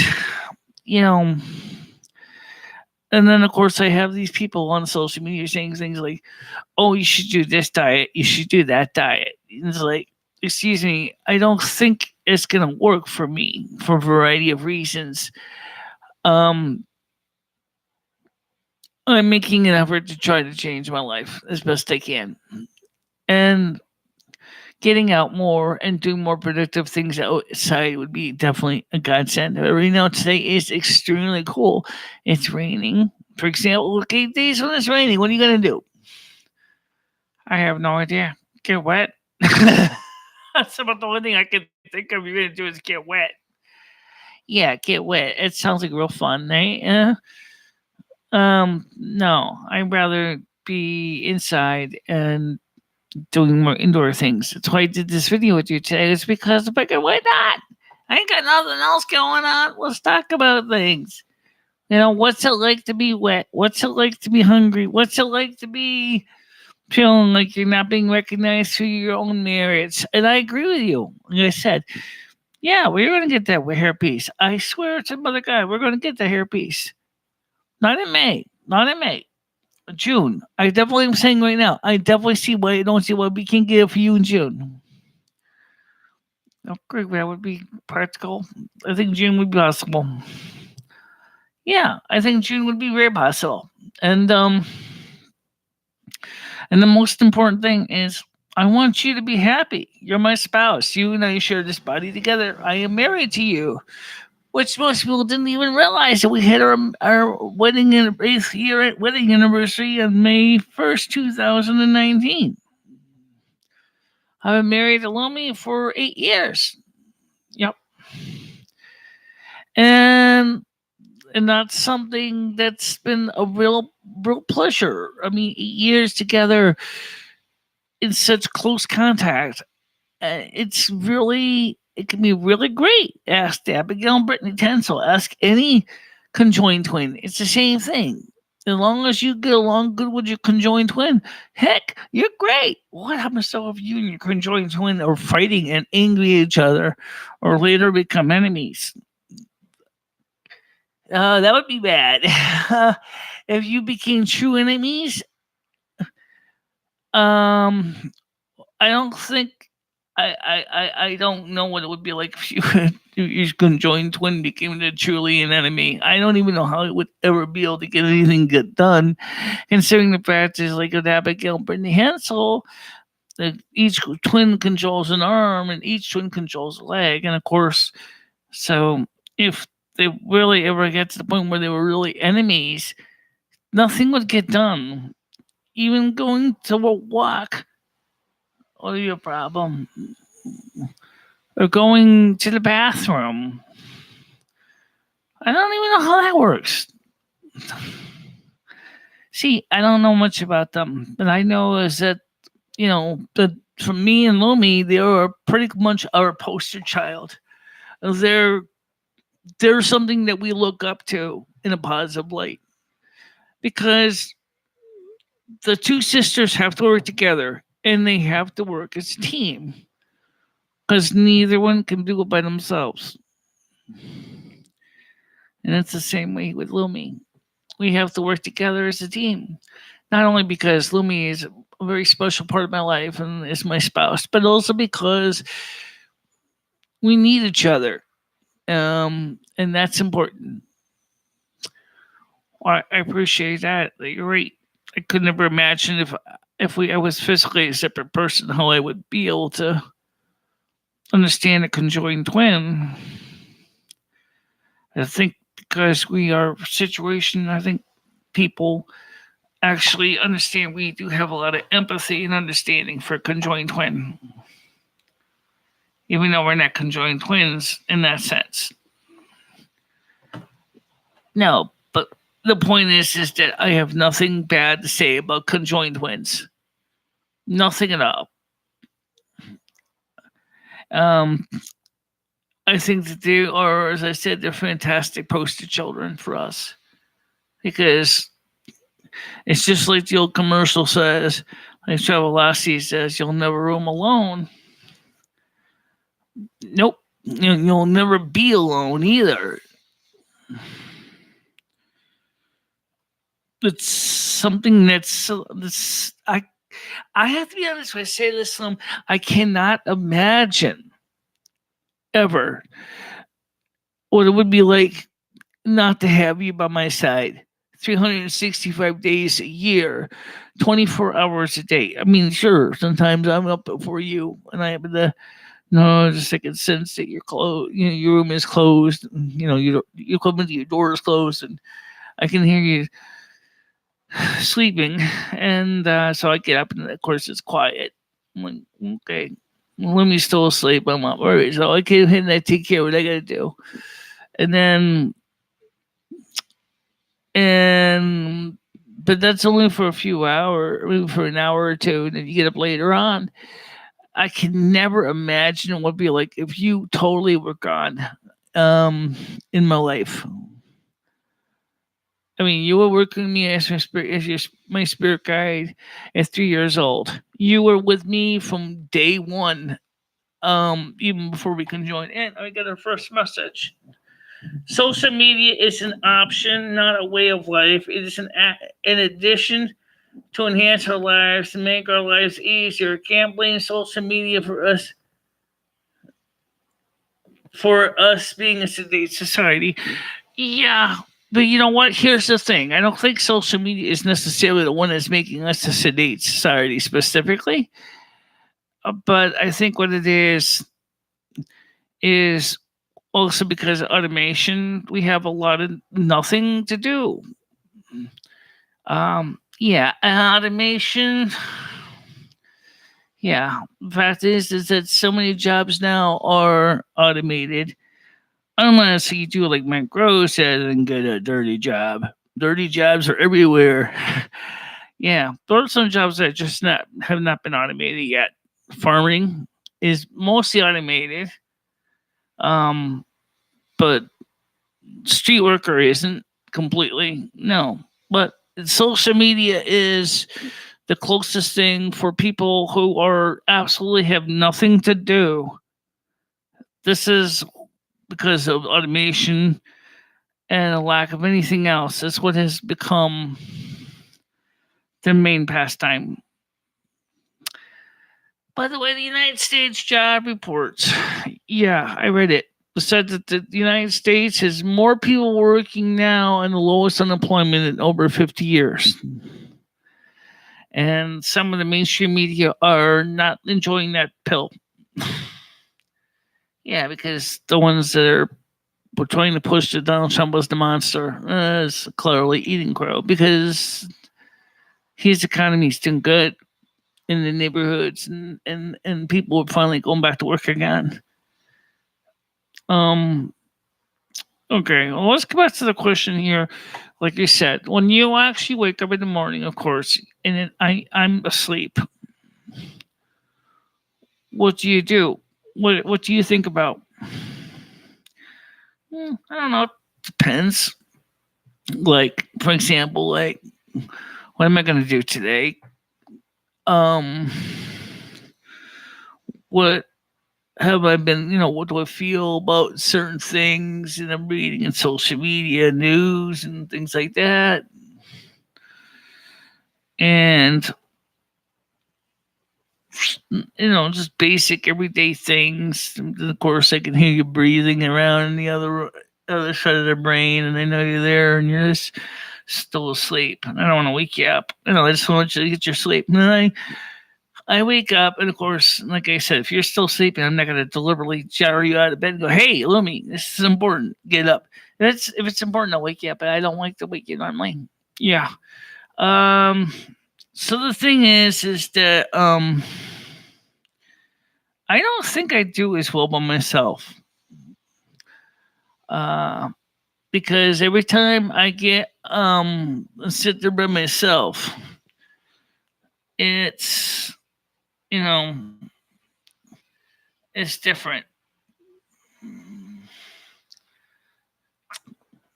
you know, and then of course I have these people on social media saying things like, "Oh, you should do this diet. You should do that diet." And it's like, excuse me, I don't think it's gonna work for me for a variety of reasons. Um, I'm making an effort to try to change my life as best I can, and getting out more and doing more productive things outside would be definitely a godsend. Right now, today is extremely cool. It's raining. For example, look 8 days when it's raining. What are you going to do? I have no idea. Get wet. That's about the only thing I can think of you're going to do is get wet. Yeah, get wet. It sounds like real fun, eh? No, I'd rather be inside and doing more indoor things. That's why I did this video with you today. It's because I'm like, why not? I ain't got nothing else going on. Let's talk about things. What's it like to be wet? What's it like to be hungry? What's it like to be feeling like you're not being recognized through your own merits? And I agree with you. Like I said, yeah, we're going to get that hairpiece. I swear to Mother God, we're going to get the hairpiece. Not in May. Not in May. June. I definitely am saying right now. I definitely see why I don't see why we can get it for you in June. Great, that would be practical. I think June would be possible. Yeah, I think June would be very possible. And the most important thing is I want you to be happy. You're my spouse. You and I share this body together. I am married to you. Which most people didn't even realize that we had our wedding wedding anniversary on May 1st, 2019. I've been married to Lumi for 8 years. Yep. And that's something that's been a real pleasure. I mean, 8 years together in such close contact. It can be really great. Ask Abigail and Brittany Tensel. Ask any conjoined twin. It's the same thing. As long as you get along good with your conjoined twin, heck, you're great. What happens though if you and your conjoined twin are fighting and angry at each other or later become enemies? That would be bad. If you became true enemies, I don't think I don't know what it would be like if you conjoined twin became a truly an enemy. I don't even know how it would ever be able to get anything get done, considering the fact is like with Abigail and Brittany Hansel, each twin controls an arm and each twin controls a leg, and of course, so if they really ever get to the point where they were really enemies, nothing would get done. Even going to a walk would be a problem. Or going to the bathroom. I don't even know how that works. See, I don't know much about them, but I know is that that for me and Lumi, they are pretty much our poster child. They're something that we look up to in a positive light because the two sisters have to work together and they have to work as a team because neither one can do it by themselves. And it's the same way with Lumi. We have to work together as a team. Not only because Lumi is a very special part of my life and is my spouse, but also because we need each other. And that's important. I appreciate that. You're right. I could never imagine if I was physically a separate person, how I would be able to understand a conjoined twin. I think because we are situation, I think people actually understand we do have a lot of empathy and understanding for conjoined twin. Even though we're not conjoined twins in that sense. No, but the point is that I have nothing bad to say about conjoined twins. Nothing at all. I think that they are, as I said, they're fantastic poster children for us. Because it's just like the old commercial says, like Travelocity says, you'll never roam alone. Nope. You'll never be alone either. It's something that's I have to be honest when I say this. I cannot imagine ever what it would be like not to have you by my side 365 days a year, 24 hours a day. I mean, sure, sometimes I'm up before you and I have the just I can sense that you're closed. Your room is closed. You come into your door is closed, and I can hear you sleeping. And so I get up, and of course it's quiet. I'm like, okay, when we still asleep, I'm not worried. So I came in and I take care of what I gotta do, and then but that's only for a few hours, maybe for an hour or two, and then you get up later on. I can never imagine what it would be like if you totally were gone in my life. I mean, you were working with me as my spirit guide at 3 years old. You were with me from day one, even before we conjoined. And I got our first message. Social media is an option, not a way of life. It is an addition to enhance our lives, to make our lives easier. Can't blame social media for us being a sedate society. Yeah, but you know what? Here's the thing. I don't think social media is necessarily the one that's making us a sedate society specifically. But I think what it is also because of automation, we have a lot of nothing to do. Automation. Yeah, the fact is that so many jobs now are automated. Unless you do like Mike Gross says and get a dirty job. Dirty jobs are everywhere. Yeah, there are some jobs that just have not been automated yet. Farming is mostly automated. But street worker isn't completely. No. But social media is the closest thing for people who are absolutely have nothing to do. This is because of automation and a lack of anything else. That's what has become their main pastime. By the way, the United States job reports. Yeah, I read it. It said that the United States has more people working now and the lowest unemployment in over 50 years. And some of the mainstream media are not enjoying that pill. Yeah, because the ones that are trying to push that Donald Trump was the monster is clearly eating crow because his economy's doing good in the neighborhoods and people are finally going back to work again. Um okay, well, let's go back to the question here. Like I said, when you actually wake up in the morning, of course, and then I'm asleep, what do you do? What do you think about? I don't know. It depends. Like, for example, like, what am I going to do today? Um, what have I been? What do I feel about certain things? And I'm reading in social media, news, and things like that. And just basic everyday things. And of course, I can hear you breathing around in the other side of the brain, and I know you're there, and you're just still asleep. And I don't want to wake you up. I just want you to get your sleep. And then I wake up, and of course, like I said, if you're still sleeping, I'm not going to deliberately jar you out of bed and go, "Hey, Lumi, this is important. Get up." If it's important, I'll wake you up, but I don't like to wake you normally. Yeah. So the thing is that I don't think I do as well by myself. Because every time I get sit there by myself, it's it's different.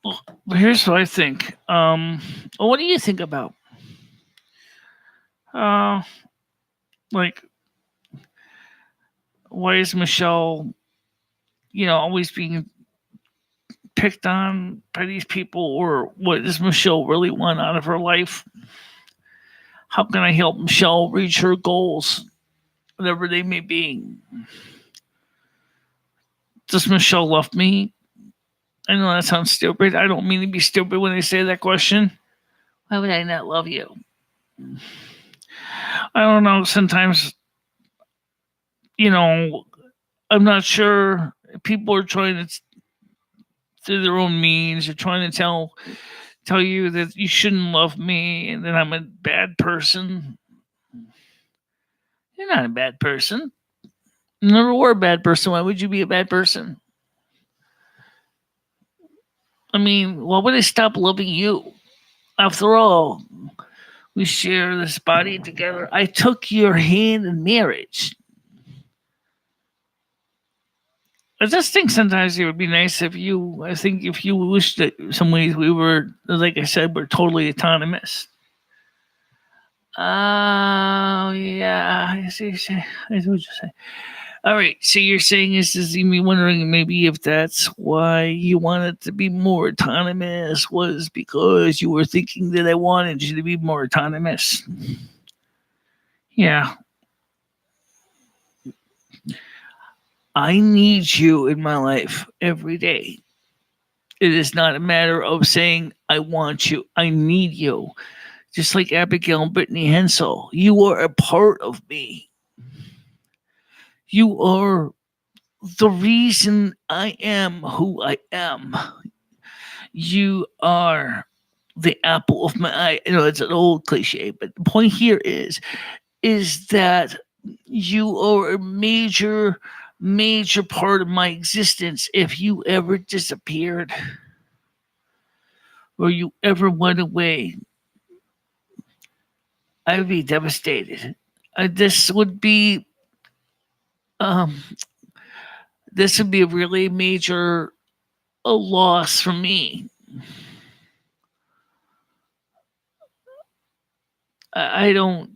Well, here's what I think. What do you think about like why is Michelle always being picked on by these people, or what does Michelle really want out of her life? How can I help Michelle reach her goals, whatever they may be? Does Michelle love me? I know that sounds stupid. I don't mean to be stupid when I say that question. Why would I not love you? I don't know. Sometimes, I'm not sure. People are trying to, through their own means, are trying to tell you that you shouldn't love me and that I'm a bad person. You're not a bad person. You never were a bad person. Why would you be a bad person? I mean, why would I stop loving you? After all, we share this body together. I took your hand in marriage. I just think sometimes it would be nice if you wish that some ways we were, like I said, we're totally autonomous. Oh, yeah. I see what you're saying. All right. So you're saying this is me wondering maybe if that's why you wanted to be more autonomous was because you were thinking that I wanted you to be more autonomous. Yeah. I need you in my life every day. It is not a matter of saying, I want you. I need you. Just like Abigail and Brittany Hensel. You are a part of me. You are the reason I am who I am. You are the apple of my eye. It's an old cliche, but the point here is that you are a major part of my existence. If you ever disappeared or you ever went away, I would be devastated. This would be a really major loss for me. I don't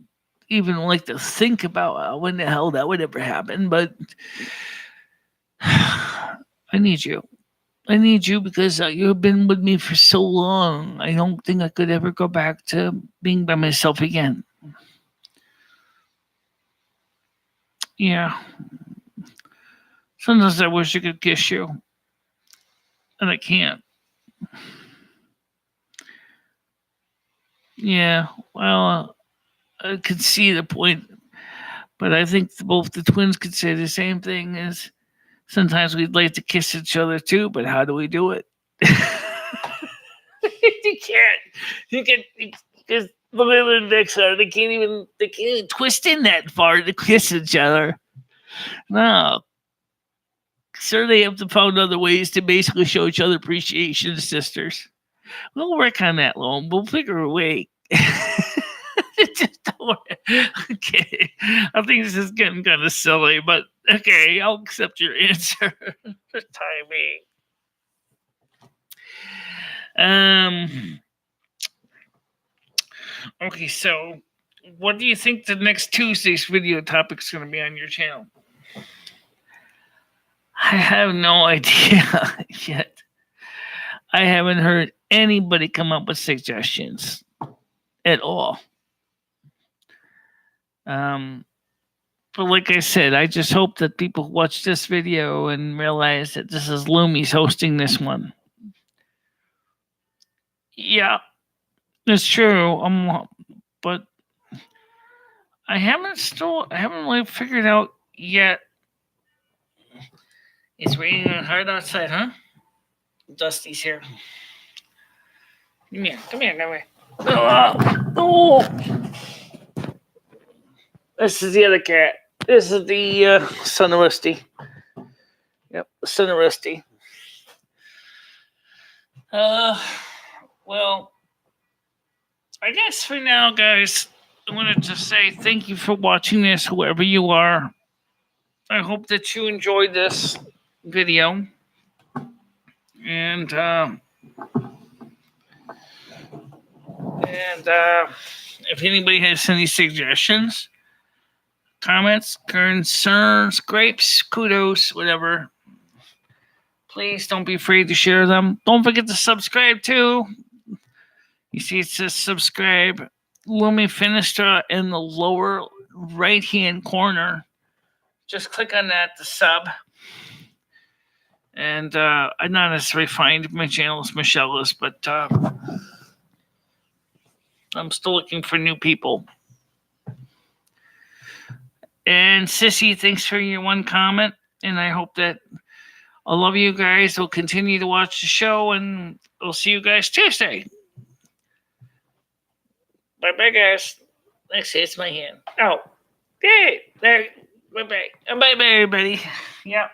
even like to think about when the hell that would ever happen, but I need you. I need you because you've been with me for so long. I don't think I could ever go back to being by myself again. Yeah. Sometimes I wish I could kiss you. And I can't. Yeah. Well, I could see the point. But I think both the twins could say the same thing as sometimes we'd like to kiss each other too, but how do we do it? You can't. You can because look at the index are. They can't even twist in that far to kiss each other. No. Sure, they have to find other ways to basically show each other appreciation, sisters. We'll work on that, Lone. We'll figure a way. Just don't worry. Okay. I think this is getting kind of silly, but okay, I'll accept your answer for time being. Okay, so what do you think the next Tuesday's video topic is going to be on your channel? I have no idea yet. I haven't heard anybody come up with suggestions at all. But like I said, I just hope that people watch this video and realize that this is Lumi's hosting this one. Yeah, it's true. But I haven't really figured out yet. It's raining hard outside, huh? Dusty's here. Come here. Oh. This is the other cat. This is the son of Rusty. Yep, son of Rusty. Well, I guess for now, guys, I wanted to say thank you for watching this, whoever you are. I hope that you enjoyed this video. And if anybody has any suggestions, comments, concerns, grapes, kudos, whatever, please don't be afraid to share them. Don't forget to subscribe too. You see it says subscribe. Lumi Finistra in the lower right hand corner. Just click on that to sub. And I'm not as refined my channel as Michelle is, but I'm still looking for new people. And Sissy, thanks for your one comment. And I hope that all of you guys will continue to watch the show. And we'll see you guys Tuesday. Bye-bye, guys. Actually, it's my hand. Oh, hey, there. Bye-bye. Bye-bye, everybody. Yeah.